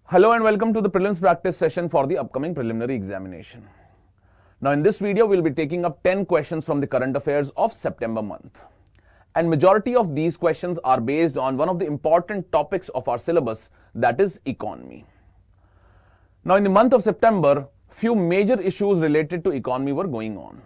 Hello and welcome to the Prelims Practice session for the upcoming preliminary examination. Now in this video, we'll be taking up 10 questions from the current affairs of September month. And majority of these questions are based on one of the important topics of our syllabus, that is economy. Now in the month of September, few major issues related to economy were going on.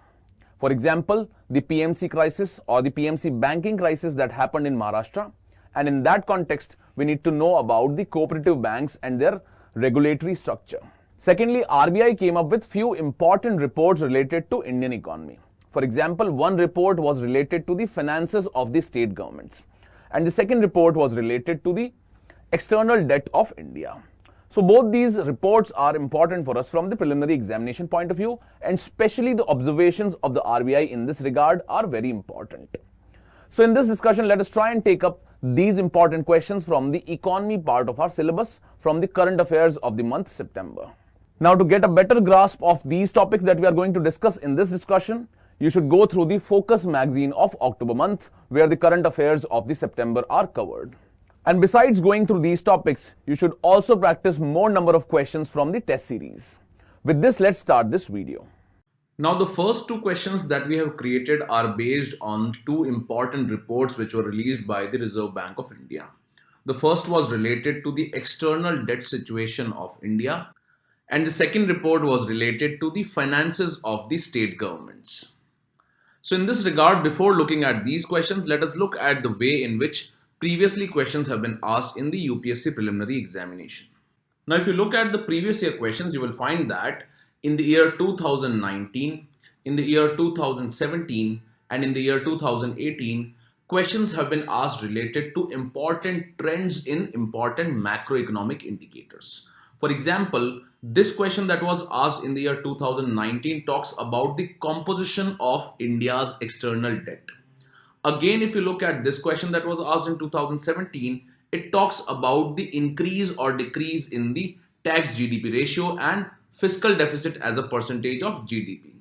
For example, the PMC crisis or the PMC Banking Crisis that happened in Maharashtra. And in that context, we need to know about the cooperative banks and their regulatory structure. Secondly, RBI came up with few important reports related to Indian economy. For example, one report was related to the finances of the state governments. And the second report was related to the external debt of India. So both these reports are important for us from the preliminary examination point of view, and especially the observations of the RBI in this regard are very important. So in this discussion, let us try and take up these important questions from the economy part of our syllabus from the current affairs of the month September. Now to get a better grasp of these topics that we are going to discuss in this discussion, you should go through the Focus magazine of October month where the current affairs of the September are covered. And besides going through these topics, you should also practice more number of questions from the test series. With this, let's start this video. Now the first two questions that we have created are based on two important reports which were released by the Reserve Bank of India. The first was related to the external debt situation of India, and the second report was related to the finances of the state governments. So in this regard, before looking at these questions, let us look at the way in which previously questions have been asked in the UPSC preliminary examination. Now if you look at the previous year questions, you will find that in the year 2019, in the year 2017, and in the year 2018, questions have been asked related to important trends in important macroeconomic indicators. For example, this question that was asked in the year 2019 talks about the composition of India's external debt. Again, if you look at this question that was asked in 2017, it talks about the increase or decrease in the tax GDP ratio and fiscal deficit as a percentage of GDP.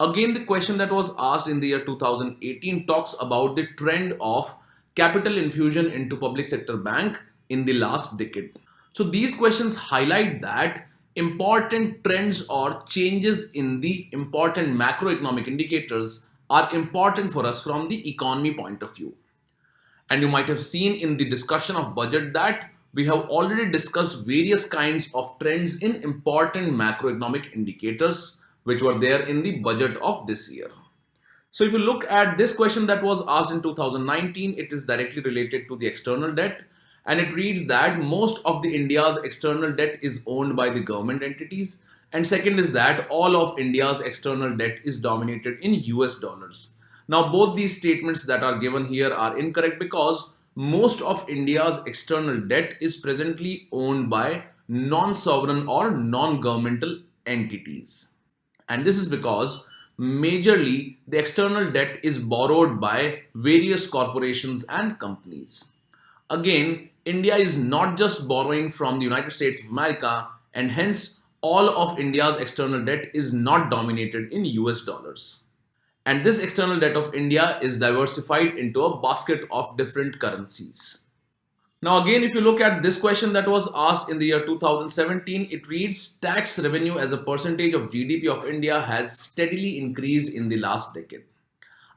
Again, the question that was asked in the year 2018 talks about the trend of capital infusion into public sector bank in the last decade. So these questions highlight that important trends or changes in the important macroeconomic indicators are important for us from the economy point of view. And you might have seen in the discussion of budget that we have already discussed various kinds of trends in important macroeconomic indicators which were there in the budget of this year. So if you look at this question that was asked in 2019, it is directly related to the external debt, and it reads that most of the India's external debt is owned by the government entities, and second is that all of India's external debt is dominated in US dollars. Now both these statements that are given here are incorrect because most of India's external debt is presently owned by non-sovereign or non-governmental entities. And this is because majorly the external debt is borrowed by various corporations and companies. Again, India is not just borrowing from the United States of America, and hence all of India's external debt is not dominated in US dollars. And this external debt of India is diversified into a basket of different currencies. Now again, if you look at this question that was asked in the year 2017, it reads tax revenue as a percentage of GDP of India has steadily increased in the last decade.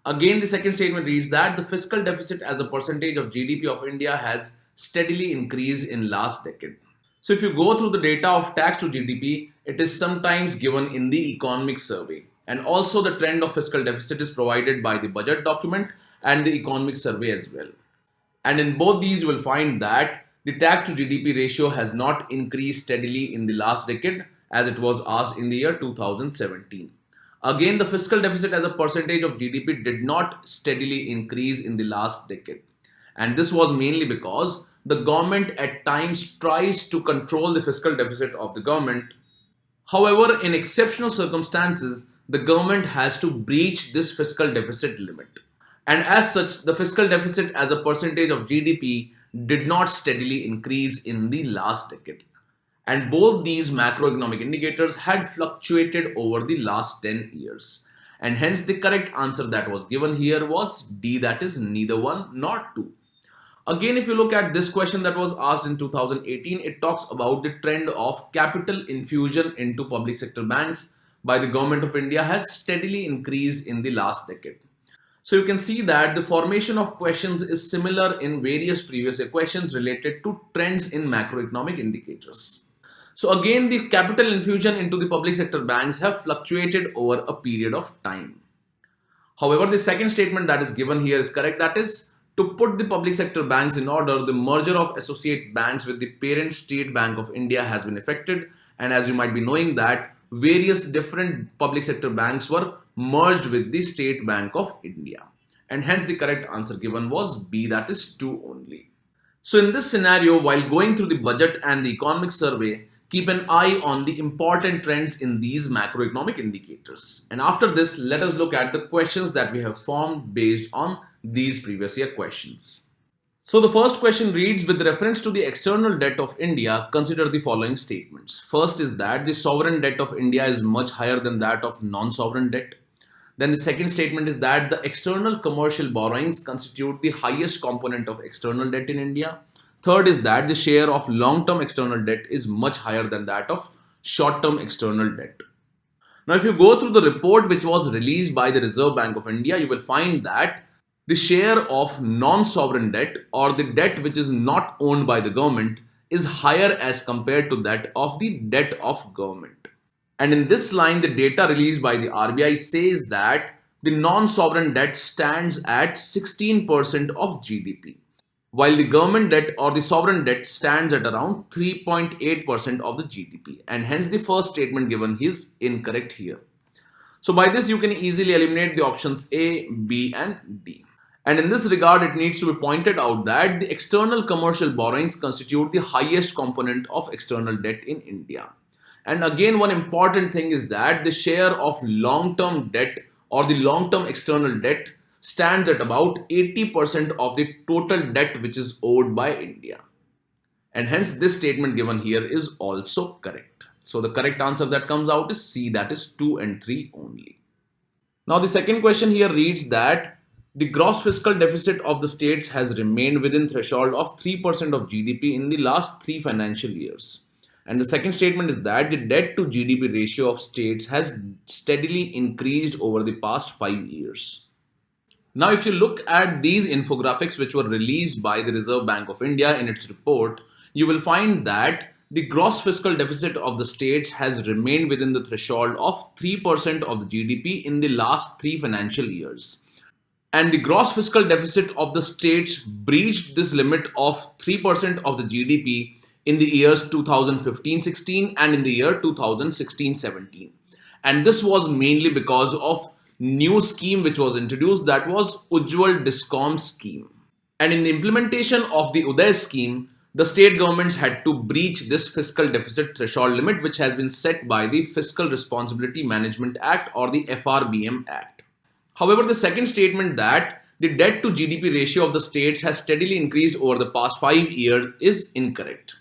Again, the second statement reads that the fiscal deficit as a percentage of GDP of India has steadily increased in last decade. So if you go through the data of tax to GDP, it is sometimes given in the economic survey. And also the trend of fiscal deficit is provided by the budget document and the economic survey as well. And in both these, you will find that the tax to GDP ratio has not increased steadily in the last decade as it was asked in the year 2017. Again, the fiscal deficit as a percentage of GDP did not steadily increase in the last decade. And this was mainly because the government at times tries to control the fiscal deficit of the government. However, in exceptional circumstances, the government has to breach this fiscal deficit limit. And as such, the fiscal deficit as a percentage of GDP did not steadily increase in the last decade. And both these macroeconomic indicators had fluctuated over the last 10 years. And hence the correct answer that was given here was D, that is neither 1 nor 2. Again, if you look at this question that was asked in 2018, it talks about the trend of capital infusion into public sector banks by the government of India has steadily increased in the last decade. So you can see that the formation of questions is similar in various previous year questions related to trends in macroeconomic indicators. So again, the capital infusion into the public sector banks have fluctuated over a period of time. However, the second statement that is given here is correct, that is, to put the public sector banks in order, the merger of associate banks with the parent State Bank of India has been effected, and as you might be knowing that various different public sector banks were merged with the State Bank of India, and hence the correct answer given was B, that is 2 only. So in this scenario, while going through the budget and the economic survey, keep an eye on the important trends in these macroeconomic indicators. And after this, let us look at the questions that we have formed based on these previous year questions. So the first question reads, with reference to the external debt of India, consider the following statements. First is that the sovereign debt of India is much higher than that of non-sovereign debt. Then the second statement is that the external commercial borrowings constitute the highest component of external debt in India. Third is that the share of long-term external debt is much higher than that of short-term external debt. Now, if you go through the report which was released by the Reserve Bank of India, you will find that the share of non-sovereign debt or the debt which is not owned by the government is higher as compared to that of the debt of government. And in this line, the data released by the RBI says that the non-sovereign debt stands at 16% of GDP, while the government debt or the sovereign debt stands at around 3.8% of the GDP. And hence the first statement given is incorrect here. So by this, you can easily eliminate the options A, B and D. And in this regard, it needs to be pointed out that the external commercial borrowings constitute the highest component of external debt in India. And again, one important thing is that the share of long-term debt or the long-term external debt stands at about 80% of the total debt which is owed by India. And hence this statement given here is also correct. So the correct answer that comes out is C, that is 2 and 3 only. Now the second question here reads that the gross fiscal deficit of the states has remained within threshold of 3% of GDP in the last 3 financial years. And the second statement is that the debt to GDP ratio of states has steadily increased over the past 5 years. Now, if you look at these infographics which were released by the Reserve Bank of India in its report, you will find that the gross fiscal deficit of the states has remained within the threshold of 3% of the GDP in the last 3 financial years. And the gross fiscal deficit of the states breached this limit of 3% of the GDP in the years 2015-16 and in the year 2016-17. And this was mainly because of new scheme which was introduced, that was Ujjwal Discom scheme. And in the implementation of the Uday scheme, the state governments had to breach this fiscal deficit threshold limit which has been set by the Fiscal Responsibility Management Act or the FRBM Act. However, the second statement that the debt to GDP ratio of the states has steadily increased over the past 5 years is incorrect.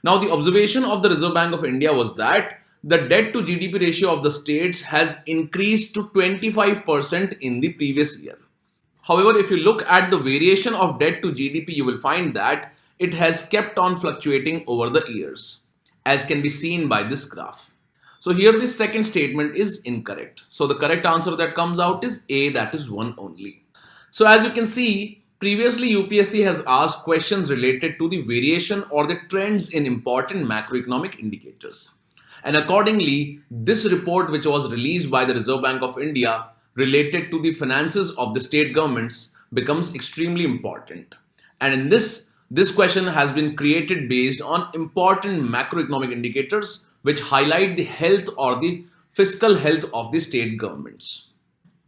Now, the observation of the Reserve Bank of India was that the debt to GDP ratio of the states has increased to 25% in the previous year. However, if you look at the variation of debt to GDP, you will find that it has kept on fluctuating over the years, as can be seen by this graph. So here the second statement is incorrect. So the correct answer that comes out is A, that is 1 only. So as you can see, previously UPSC has asked questions related to the variation or the trends in important macroeconomic indicators. And accordingly, this report which was released by the Reserve Bank of India related to the finances of the state governments becomes extremely important. And in this question has been created based on important macroeconomic indicators which highlight the health or the fiscal health of the state governments.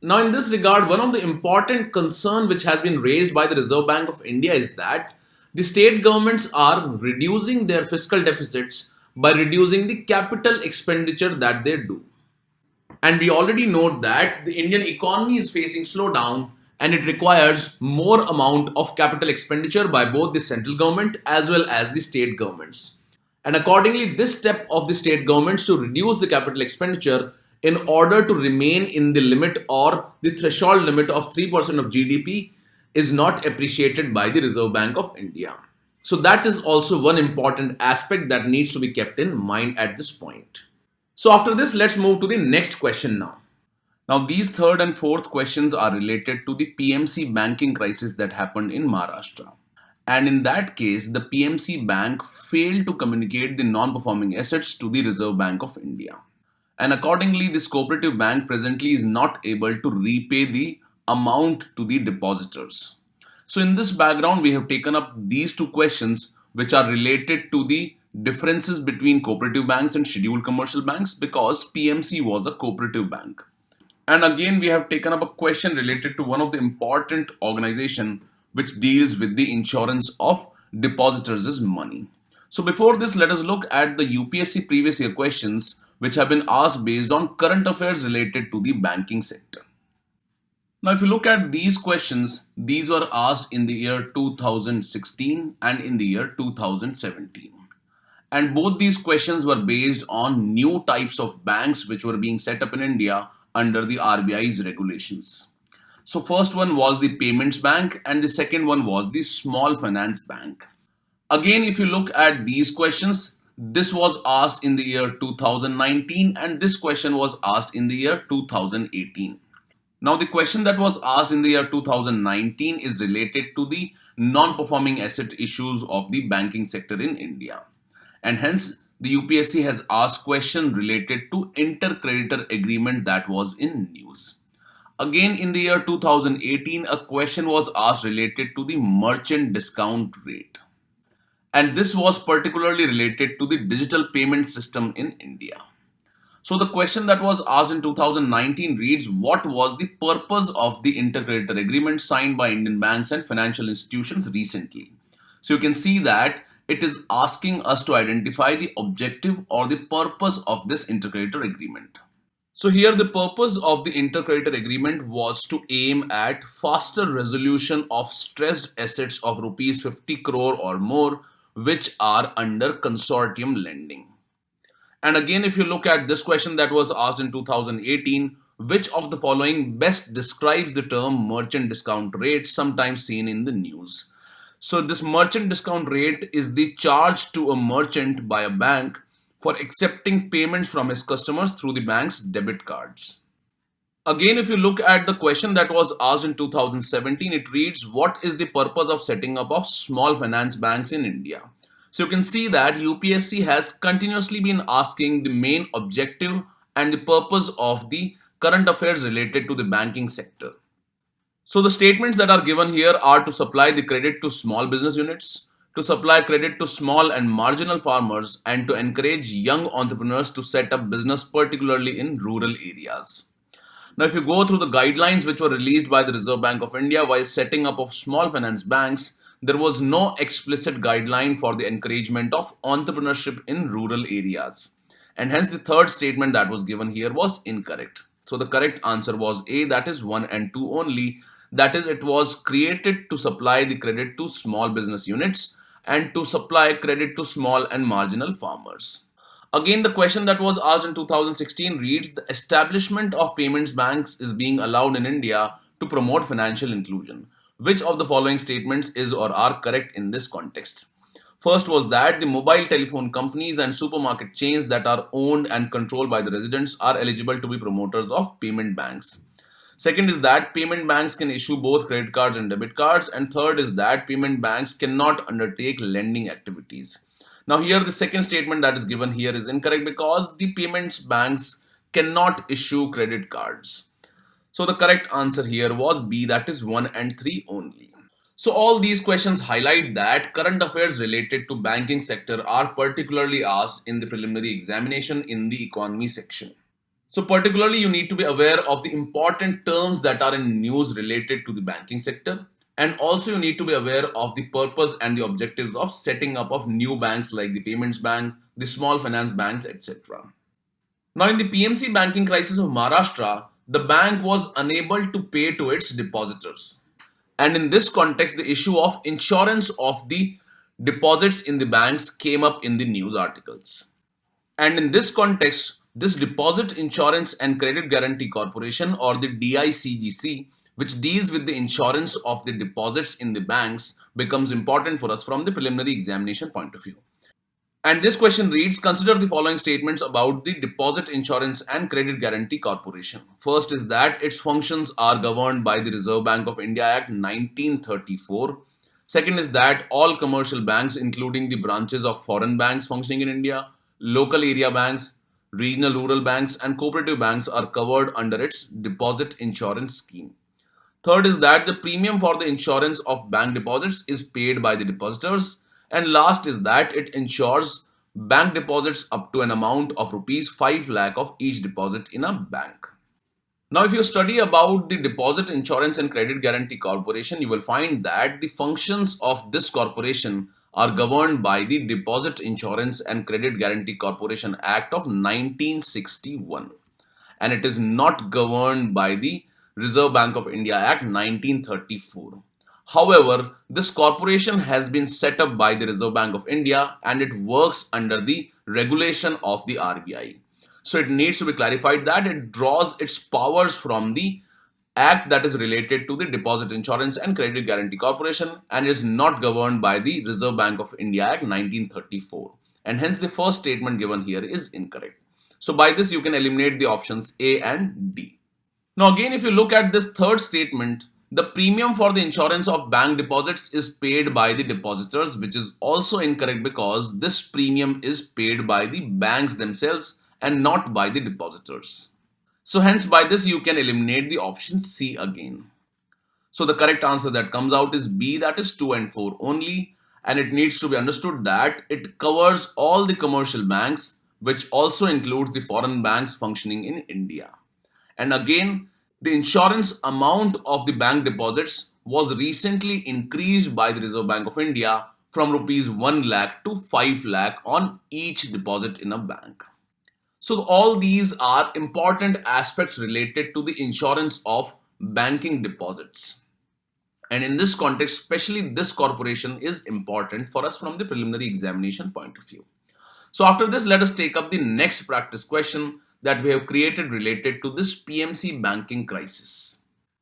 Now, in this regard, one of the important concerns which has been raised by the Reserve Bank of India is that the state governments are reducing their fiscal deficits by reducing the capital expenditure that they do. And we already know that the Indian economy is facing slowdown and it requires more amount of capital expenditure by both the central government as well as the state governments. And accordingly, this step of the state governments to reduce the capital expenditure in order to remain in the limit or the threshold limit of 3% of GDP is not appreciated by the Reserve Bank of India. So that is also one important aspect that needs to be kept in mind at this point. So after this, let's move to the next question now. Now these third and fourth questions are related to the PMC banking crisis that happened in Maharashtra. And in that case, the PMC bank failed to communicate the non-performing assets to the Reserve Bank of India. And accordingly, this cooperative bank presently is not able to repay the amount to the depositors. So in this background, we have taken up these two questions which are related to the differences between cooperative banks and scheduled commercial banks, because PMC was a cooperative bank. And again, we have taken up a question related to one of the important organization which deals with the insurance of depositors' money. So before this, let us look at the UPSC previous year questions which have been asked based on current affairs related to the banking sector. Now, if you look at these questions, these were asked in the year 2016 and in the year 2017. And both these questions were based on new types of banks which were being set up in India under the RBI's regulations. So first one was the payments bank and the second one was the small finance bank. Again, if you look at these questions, this was asked in the year 2019 and this question was asked in the year 2018. Now the question that was asked in the year 2019 is related to the non-performing asset issues of the banking sector in India. And hence the UPSC has asked question related to inter-creditor agreement that was in news. Again in the year 2018, a question was asked related to the merchant discount rate. And this was particularly related to the digital payment system in India. So the question that was asked in 2019 reads, what was the purpose of the inter-creditor agreement signed by Indian banks and financial institutions recently? So you can see that it is asking us to identify the objective or the purpose of this inter-creditor agreement. So here the purpose of the inter-creditor agreement was to aim at faster resolution of stressed assets of rupees 50 crore or more which are under consortium lending. And again, if you look at this question that was asked in 2018, which of the following best describes the term merchant discount rate, sometimes seen in the news? So this merchant discount rate is the charge to a merchant by a bank for accepting payments from his customers through the bank's debit cards. Again, if you look at the question that was asked in 2017, it reads, what is the purpose of setting up of small finance banks in India? So you can see that UPSC has continuously been asking the main objective and the purpose of the current affairs related to the banking sector. So the statements that are given here are to supply the credit to small business units, to supply credit to small and marginal farmers, and to encourage young entrepreneurs to set up business, particularly in rural areas. Now, if you go through the guidelines which were released by the Reserve Bank of India while setting up of small finance banks, there was no explicit guideline for the encouragement of entrepreneurship in rural areas. And hence the third statement that was given here was incorrect. So the correct answer was A, that is 1 and 2 only. That is, it was created to supply the credit to small business units and to supply credit to small and marginal farmers. Again, the question that was asked in 2016 reads, the establishment of payments banks is being allowed in India to promote financial inclusion. Which of the following statements is or are correct in this context? First was that the mobile telephone companies and supermarket chains that are owned and controlled by the residents are eligible to be promoters of payment banks. Second is that payment banks can issue both credit cards and debit cards. And third is that payment banks cannot undertake lending activities. Now here the second statement that is given here is incorrect because the payments banks cannot issue credit cards. So the correct answer here was B, that is 1 and 3 only. So all these questions highlight that current affairs related to banking sector are particularly asked in the preliminary examination in the economy section. So particularly you need to be aware of the important terms that are in news related to the banking sector, and also you need to be aware of the purpose and the objectives of setting up of new banks like the payments bank, the small finance banks, etc. Now in the PMC banking crisis of Maharashtra, the bank was unable to pay to its depositors. And in this context, the issue of insurance of the deposits in the banks came up in the news articles. And in this context, This Deposit Insurance and Credit Guarantee Corporation, or the DICGC, which deals with the insurance of the deposits in the banks, becomes important for us from the preliminary examination point of view. And this question reads, consider the following statements about the Deposit Insurance and Credit Guarantee Corporation. First is that its functions are governed by the Reserve Bank of India Act 1934. Second is that all commercial banks, including the branches of foreign banks functioning in India, local area banks, regional rural banks, and cooperative banks are covered under its deposit insurance scheme. Third is that the premium for the insurance of bank deposits is paid by the depositors. And last is that it insures bank deposits up to an amount of rupees 5 lakh of each deposit in a bank. Now, if you study about the Deposit Insurance and Credit Guarantee Corporation, you will find that the functions of this corporation are governed by the Deposit Insurance and Credit Guarantee Corporation Act of 1961, and it is not governed by the Reserve Bank of India Act 1934. However, this corporation has been set up by the Reserve Bank of India and it works under the regulation of the RBI. So it needs to be clarified that it draws its powers from the act that is related to the Deposit Insurance and Credit Guarantee Corporation and is not governed by the Reserve Bank of India Act 1934. And hence the first statement given here is incorrect. So by this you can eliminate the options A and D. Now again, if you look at this third statement, the premium for the insurance of bank deposits is paid by the depositors, which is also incorrect because this premium is paid by the banks themselves and not by the depositors. So hence by this you can eliminate the option C again. So the correct answer that comes out is B, that is 2 and 4 only, and it needs to be understood that it covers all the commercial banks, which also includes the foreign banks functioning in India. And again, the insurance amount of the bank deposits was recently increased by the Reserve Bank of India from rupees 1 lakh to 5 lakh on each deposit in a bank. So all these are important aspects related to the insurance of banking deposits. And in this context, especially this corporation is important for us from the preliminary examination point of view. So after this, let us take up the next practice question that we have created related to this PMC banking crisis.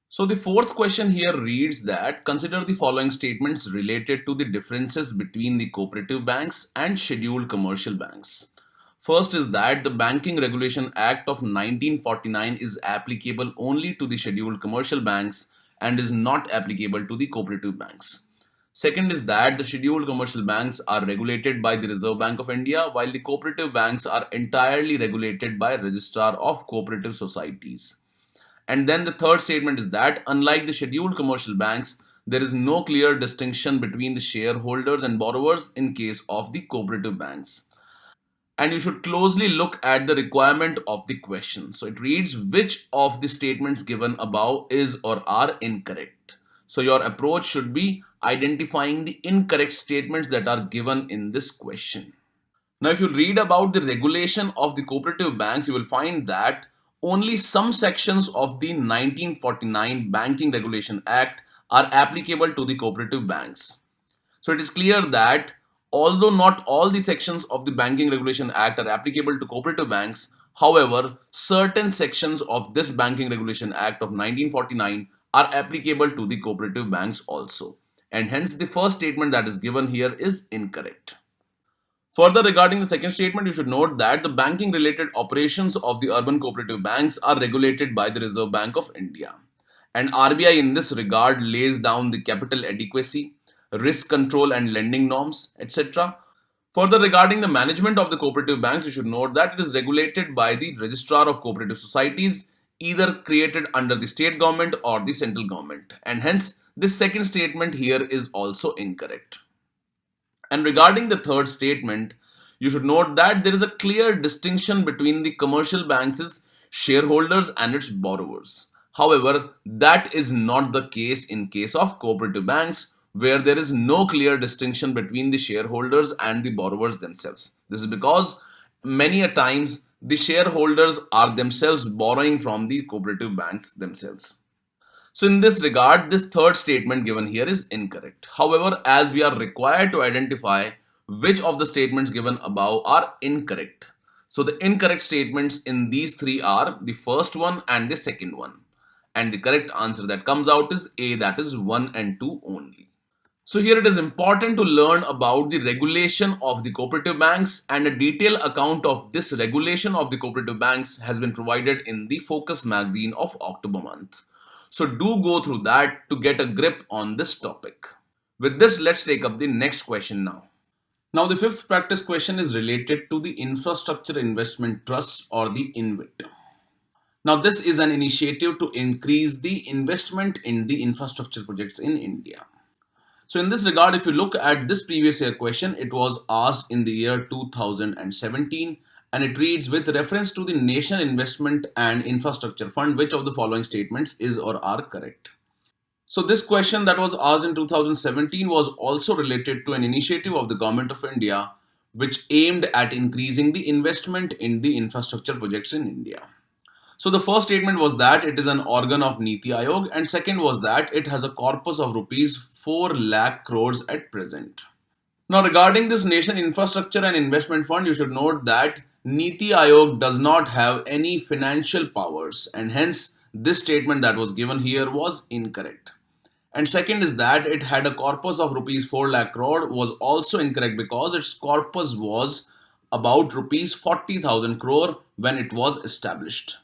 So the fourth question here reads that consider the following statements related to the differences between the cooperative banks and scheduled commercial banks. First is that the Banking Regulation Act of 1949 is applicable only to the scheduled commercial banks and is not applicable to the cooperative banks. Second is that the scheduled commercial banks are regulated by the Reserve Bank of India, while the cooperative banks are entirely regulated by Registrar of Cooperative Societies. And then the third statement is that unlike the scheduled commercial banks, there is no clear distinction between the shareholders and borrowers in case of the cooperative banks. And you should closely look at the requirement of the question. So it reads, which of the statements given above is or are incorrect? So your approach should be identifying the incorrect statements that are given in this question. Now, if you read about the regulation of the cooperative banks, you will find that only some sections of the 1949 Banking Regulation Act are applicable to the cooperative banks. So it is clear that although not all the sections of the Banking Regulation Act are applicable to cooperative banks, however, certain sections of this Banking Regulation Act of 1949 are applicable to the cooperative banks also. And hence the first statement that is given here is incorrect. Further, regarding the second statement, you should note that the banking related operations of the urban cooperative banks are regulated by the Reserve Bank of India. And RBI in this regard lays down the capital adequacy, risk control and lending norms, etc. Further, regarding the management of the cooperative banks, you should note that it is regulated by the Registrar of Cooperative Societies, either created under the state government or the central government. And hence, this second statement here is also incorrect. And regarding the third statement, you should note that there is a clear distinction between the commercial banks' shareholders and its borrowers. However, that is not the case in case of cooperative banks, where there is no clear distinction between the shareholders and the borrowers themselves. This is because many a times the shareholders are themselves borrowing from the cooperative banks themselves. So in this regard, this third statement given here is incorrect. However, as we are required to identify which of the statements given above are incorrect, So the incorrect statements in these three are the first one and the second one. And the correct answer that comes out is A, that is 1 and 2 only. So here it is important to learn about the regulation of the cooperative banks, and a detailed account of this regulation of the cooperative banks has been provided in the Focus magazine of October month. So do go through that to get a grip on this topic. With this, let's take up the next question now. Now the fifth practice question is related to the Infrastructure Investment Trust, or the InvIT. Now this is an initiative to increase the investment in the infrastructure projects in India. So in this regard, if you look at this previous year question, it was asked in the year 2017, and it reads, with reference to the National Investment and Infrastructure Fund, which of the following statements is or are correct? So this question that was asked in 2017 was also related to an initiative of the Government of India, which aimed at increasing the investment in the infrastructure projects in India. So the first statement was that it is an organ of Niti Aayog, and second was that it has a corpus of rupees 4 lakh crores at present. Now regarding this National Infrastructure and Investment Fund, you should note that Niti Aayog does not have any financial powers, and hence this statement that was given here was incorrect. And second is that it had a corpus of rupees 4 lakh crore was also incorrect, because its corpus was about rupees 40,000 crore when it was established.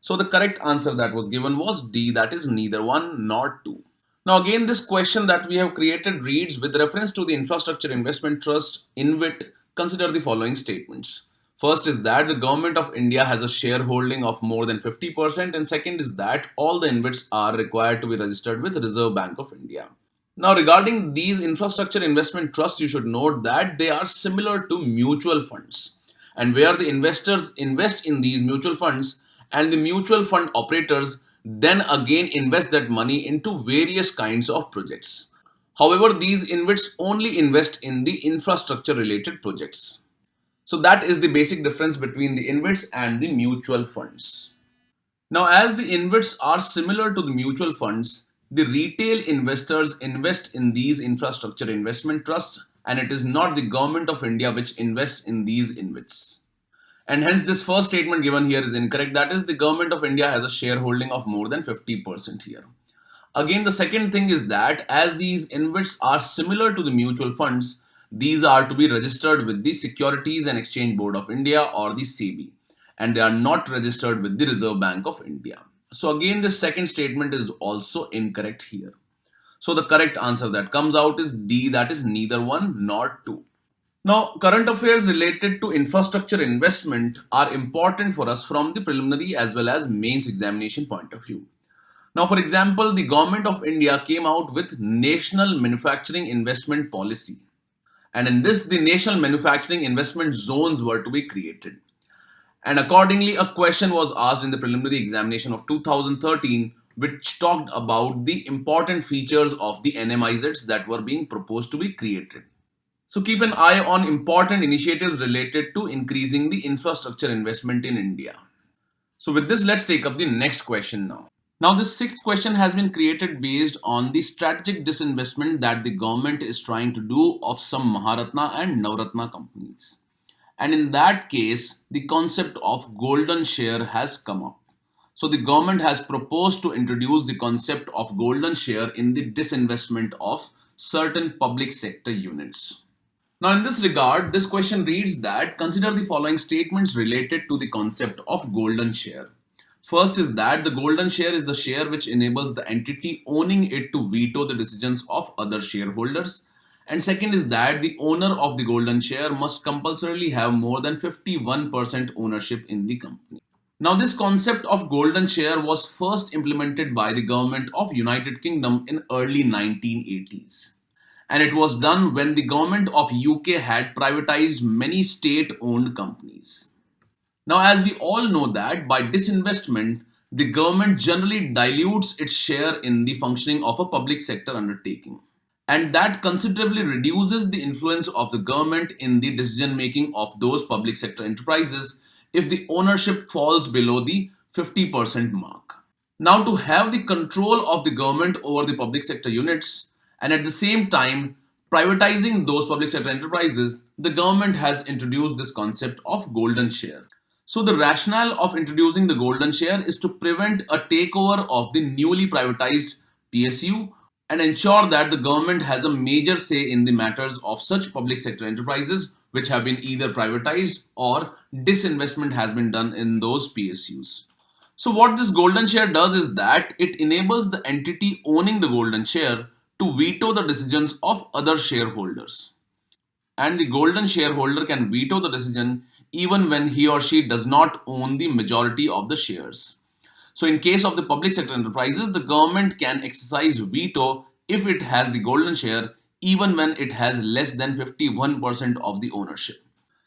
So the correct answer that was given was D, that is neither 1 nor 2. Now again, this question that we have created reads, with reference to the Infrastructure Investment Trust, InvIT, consider the following statements. First is that the Government of India has a shareholding of more than 50%, and second is that all the InvITs are required to be registered with Reserve Bank of India. Now regarding these infrastructure investment trusts, you should note that they are similar to mutual funds, and where the investors invest in these mutual funds, and the mutual fund operators then again invest that money into various kinds of projects. However, these InvITs only invest in the infrastructure related projects. So that is the basic difference between the InvITs and the mutual funds. Now, as the InvITs are similar to the mutual funds, the retail investors invest in these infrastructure investment trusts, and it is not the Government of India which invests in these InvITs. And hence this first statement given here is incorrect. That is, the Government of India has a shareholding of more than 50% here. Again, the second thing is that as these InvITs are similar to the mutual funds, these are to be registered with the Securities and Exchange Board of India, or the SEBI, and they are not registered with the Reserve Bank of India. So again, this second statement is also incorrect here. So the correct answer that comes out is D, that is neither 1 nor 2. Now, current affairs related to infrastructure investment are important for us from the preliminary as well as mains examination point of view. Now, for example, the Government of India came out with National Manufacturing Investment Policy. And in this, the National Manufacturing Investment Zones were to be created. And accordingly, a question was asked in the preliminary examination of 2013, which talked about the important features of the NMIZs that were being proposed to be created. So keep an eye on important initiatives related to increasing the infrastructure investment in India. So with this, let's take up the next question now. Now this sixth question has been created based on the strategic disinvestment that the government is trying to do of some Maharatna and Navratna companies. And in that case, the concept of golden share has come up. So the government has proposed to introduce the concept of golden share in the disinvestment of certain public sector units. Now in this regard, this question reads that consider the following statements related to the concept of golden share. First is that the golden share is the share which enables the entity owning it to veto the decisions of other shareholders. And second is that the owner of the golden share must compulsorily have more than 51% ownership in the company. Now this concept of golden share was first implemented by the government of United Kingdom in early 1980s. And it was done when the government of UK had privatized many state-owned companies. Now, as we all know that by disinvestment, the government generally dilutes its share in the functioning of a public sector undertaking. And that considerably reduces the influence of the government in the decision-making of those public sector enterprises if the ownership falls below the 50% mark. Now, to have the control of the government over the public sector units, and at the same time privatizing those public sector enterprises, the government has introduced this concept of golden share. So the rationale of introducing the golden share is to prevent a takeover of the newly privatized PSU and ensure that the government has a major say in the matters of such public sector enterprises which have been either privatized or disinvestment has been done in those PSUs. So what this golden share does is that it enables the entity owning the golden share to veto the decisions of other shareholders. And the golden shareholder can veto the decision even when he or she does not own the majority of the shares. So in case of the public sector enterprises, the government can exercise veto if it has the golden share even when it has less than 51% of the ownership.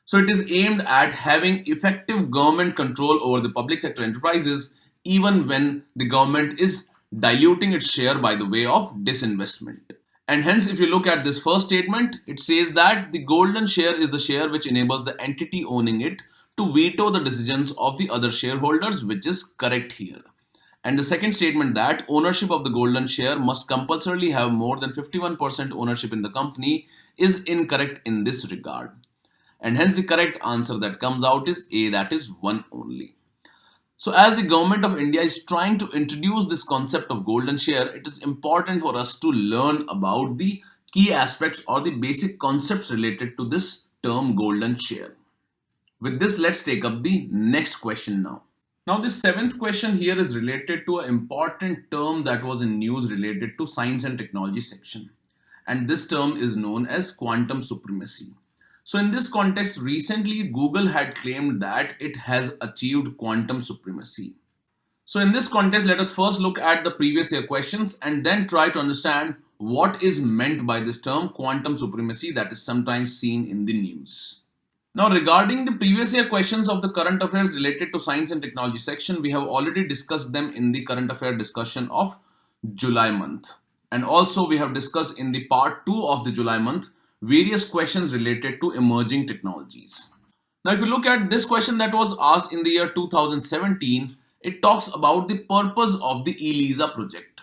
So it is aimed at having effective government control over the public sector enterprises even when the government is diluting its share by the way of disinvestment. And hence, if you look at this first statement, it says that the golden share is the share which enables the entity owning it to veto the decisions of the other shareholders, which is correct here. And the second statement that ownership of the golden share must compulsorily have more than 51% ownership in the company is incorrect in this regard. And hence the correct answer that comes out is A, that is 1 only. So as the government of India is trying to introduce this concept of golden share, it is important for us to learn about the key aspects or the basic concepts related to this term golden share. With this, let's take up the next question now. Now this seventh question here is related to an important term that was in news related to science and technology section. And this term is known as quantum supremacy. So in this context, recently Google had claimed that it has achieved quantum supremacy. So in this context, let us first look at the previous year questions and then try to understand what is meant by this term quantum supremacy that is sometimes seen in the news. Now regarding the previous year questions of the current affairs related to science and technology section, we have already discussed them in the current affair discussion of July month. And also we have discussed in the part 2 of the July month various questions related to emerging technologies. Now, if you look at this question that was asked in the year 2017, it talks about the purpose of the ELISA project.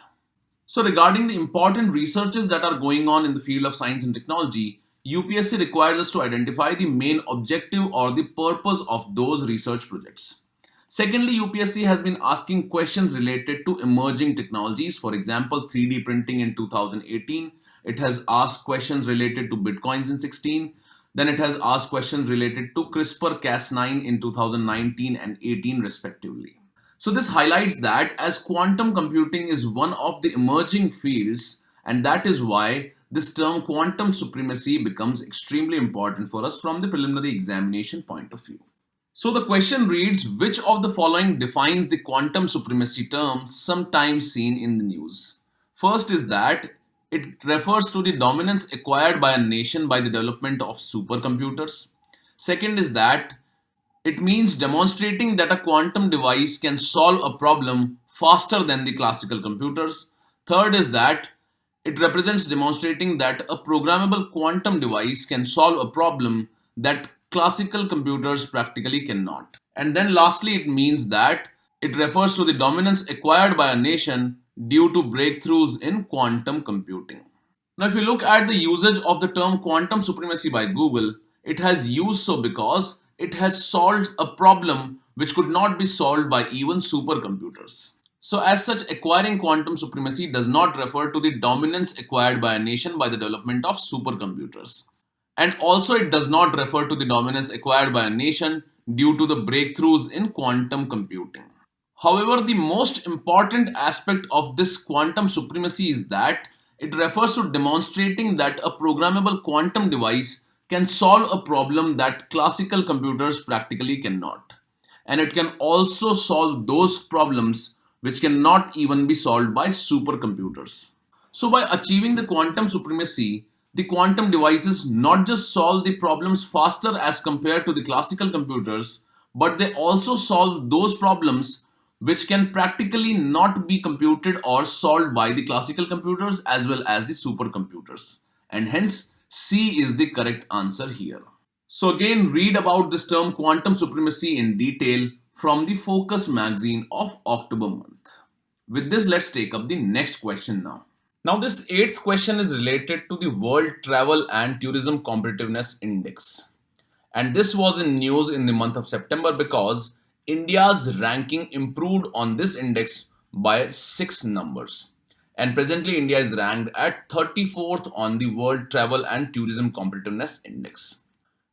So regarding the important researches that are going on in the field of science and technology, UPSC requires us to identify the main objective or the purpose of those research projects. Secondly, UPSC has been asking questions related to emerging technologies, for example, 3D printing in 2018. It has asked questions related to bitcoins in 16. Then it has asked questions related to CRISPR-Cas9 in 2019 and 18 respectively. So this highlights that as quantum computing is one of the emerging fields, and that is why this term quantum supremacy becomes extremely important for us from the preliminary examination point of view. So the question reads, which of the following defines the quantum supremacy term sometimes seen in the news? First is that it refers to the dominance acquired by a nation by the development of supercomputers. Second is that it means demonstrating that a quantum device can solve a problem faster than the classical computers. Third is that it represents demonstrating that a programmable quantum device can solve a problem that classical computers practically cannot. And then lastly, it means that it refers to the dominance acquired by a nation due to breakthroughs in quantum computing. Now, if you look at the usage of the term quantum supremacy by Google, it has used so because it has solved a problem which could not be solved by even supercomputers. So as such, acquiring quantum supremacy does not refer to the dominance acquired by a nation by the development of supercomputers. And also it does not refer to the dominance acquired by a nation due to the breakthroughs in quantum computing. However, the most important aspect of this quantum supremacy is that it refers to demonstrating that a programmable quantum device can solve a problem that classical computers practically cannot. And it can also solve those problems which cannot even be solved by supercomputers. So by achieving the quantum supremacy, the quantum devices not just solve the problems faster as compared to the classical computers, but they also solve those problems which can practically not be computed or solved by the classical computers as well as the supercomputers. And hence, C is the correct answer here. So again, read about this term quantum supremacy in detail from the Focus magazine of October month. With this, let's take up the next question now. Now this 8th question is related to the World Travel and Tourism Competitiveness Index. And this was in news in the month of September because India's ranking improved on this index by 6 numbers. And presently India is ranked at 34th on the World Travel and Tourism Competitiveness Index.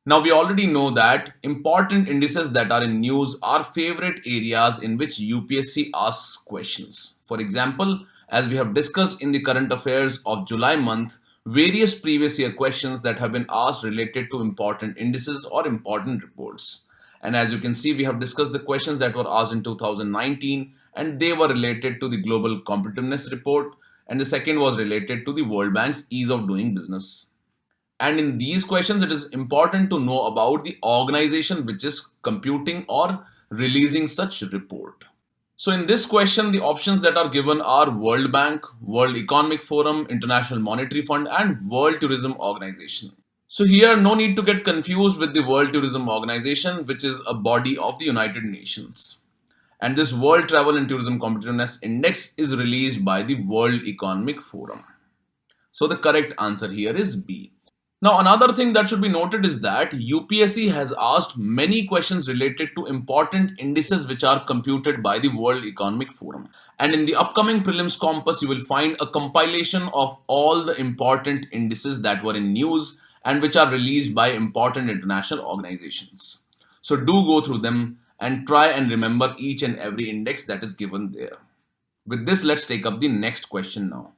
Now we already know that important indices that are in news are favorite areas in which UPSC asks questions. For example, as we have discussed in the current affairs of July month, various previous year questions that have been asked related to important indices or important reports. And as you can see, we have discussed the questions that were asked in 2019 and they were related to the Global Competitiveness Report, and the second was related to the World Bank's Ease of Doing Business. And in these questions, it is important to know about the organization which is computing or releasing such report. So in this question, the options that are given are World Bank, World Economic Forum, International Monetary Fund, and World Tourism Organization. So here, no need to get confused with the World Tourism Organization, which is a body of the United Nations. And this World Travel and Tourism Competitiveness Index is released by the World Economic Forum. So the correct answer here is B. Now, another thing that should be noted is that UPSC has asked many questions related to important indices which are computed by the World Economic Forum. And in the upcoming Prelims Compass, you will find a compilation of all the important indices that were in news and which are released by important international organizations. So do go through them and try and remember each and every index that is given there. With this, let's take up the next question now.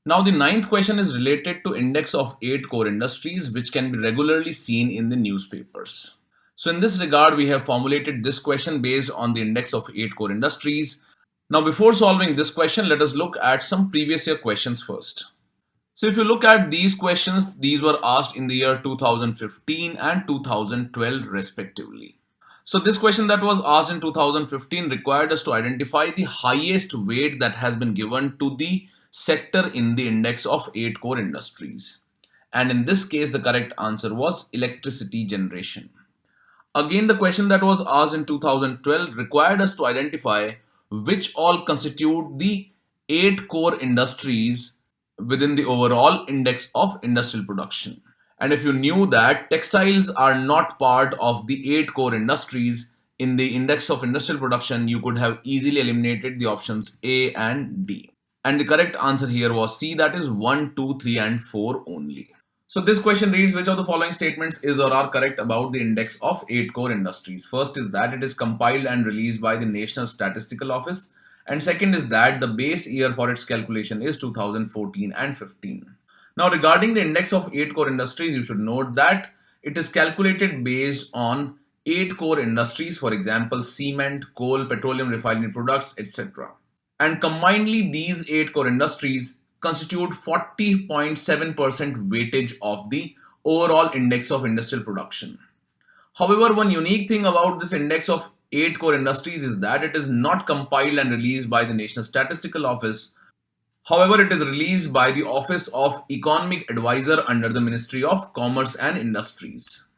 Now, the ninth question is related to index of 8 core industries which can be regularly seen in the newspapers. So in this regard, we have formulated this question based on the index of 8 core industries. Now, before solving this question, let us look at some previous year questions first. So if you look at these questions, these were asked in the year 2015 and 2012 respectively. So this question that was asked in 2015 required us to identify the highest weight that has been given to the sector in the index of 8 core industries. And in this case, the correct answer was electricity generation. Again, the question that was asked in 2012 required us to identify which all constitute the 8 core industries within the overall index of industrial production. And if you knew that textiles are not part of the 8 core industries in the index of industrial production, you could have easily eliminated the options A and D. And the correct answer here was C, that is 1, 2, 3 and 4 only. So this question reads, which of the following statements is or are correct about the index of 8 core industries? First is that it is compiled and released by the National Statistical Office. And second is that the base year for its calculation is 2014 and 15. Now regarding the index of 8 core industries, you should note that it is calculated based on 8 core industries, for example, cement, coal, petroleum refinery products, etc. And combinedly, these 8 core industries constitute 40.7% weightage of the overall index of industrial production. However, one unique thing about this index of 8 core industries is that it is not compiled and released by the National Statistical Office. However, it is released by the Office of Economic Advisor under the Ministry of Commerce and Industries.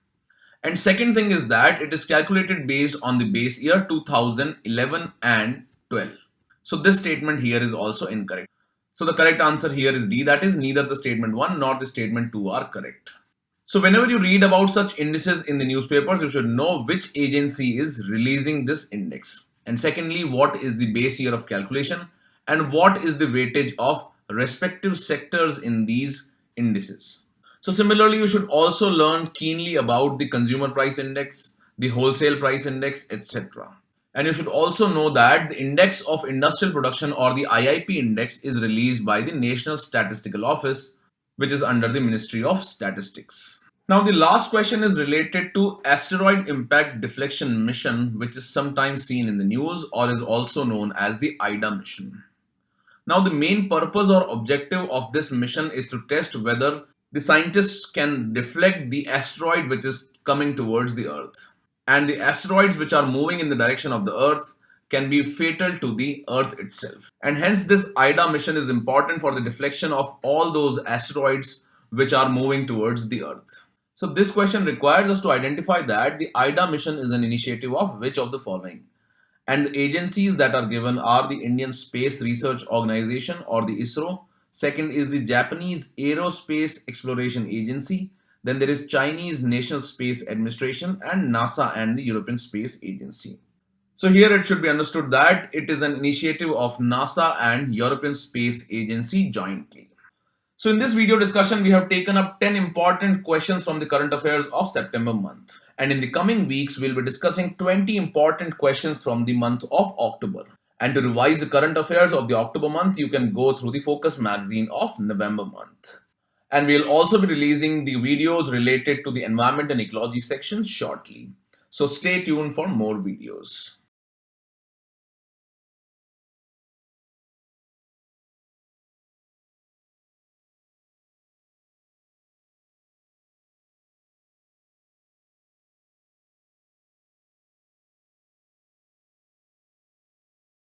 And second thing is that it is calculated based on the base year 2011 and 12. So this statement here is also incorrect. So the correct answer here is D, that is neither the statement 1 nor the statement 2 are correct. So whenever you read about such indices in the newspapers, you should know which agency is releasing this index. And secondly, what is the base year of calculation and what is the weightage of respective sectors in these indices. So similarly, you should also learn keenly about the consumer price index, the wholesale price index, etc. And you should also know that the index of industrial production or the IIP index is released by the National Statistical Office, which is under the Ministry of Statistics. Now the last question is related to asteroid impact deflection mission, which is sometimes seen in the news or is also known as the IDA mission. Now the main purpose or objective of this mission is to test whether the scientists can deflect the asteroid which is coming towards the Earth. And the asteroids which are moving in the direction of the Earth can be fatal to the Earth itself. And hence this IDA mission is important for the deflection of all those asteroids which are moving towards the Earth. So this question requires us to identify that the IDA mission is an initiative of which of the following. And the agencies that are given are the Indian Space Research Organization or the ISRO. Second is the Japanese Aerospace Exploration Agency. Then there is Chinese National Space Administration and NASA and the European Space Agency. So here it should be understood that it is an initiative of NASA and European Space Agency jointly. So in this video discussion, we have taken up 10 important questions from the current affairs of September month. And in the coming weeks, we'll be discussing 20 important questions from the month of October. And to revise the current affairs of the October month, you can go through the Focus magazine of November month. And we'll also be releasing the videos related to the environment and ecology section shortly. So stay tuned for more videos.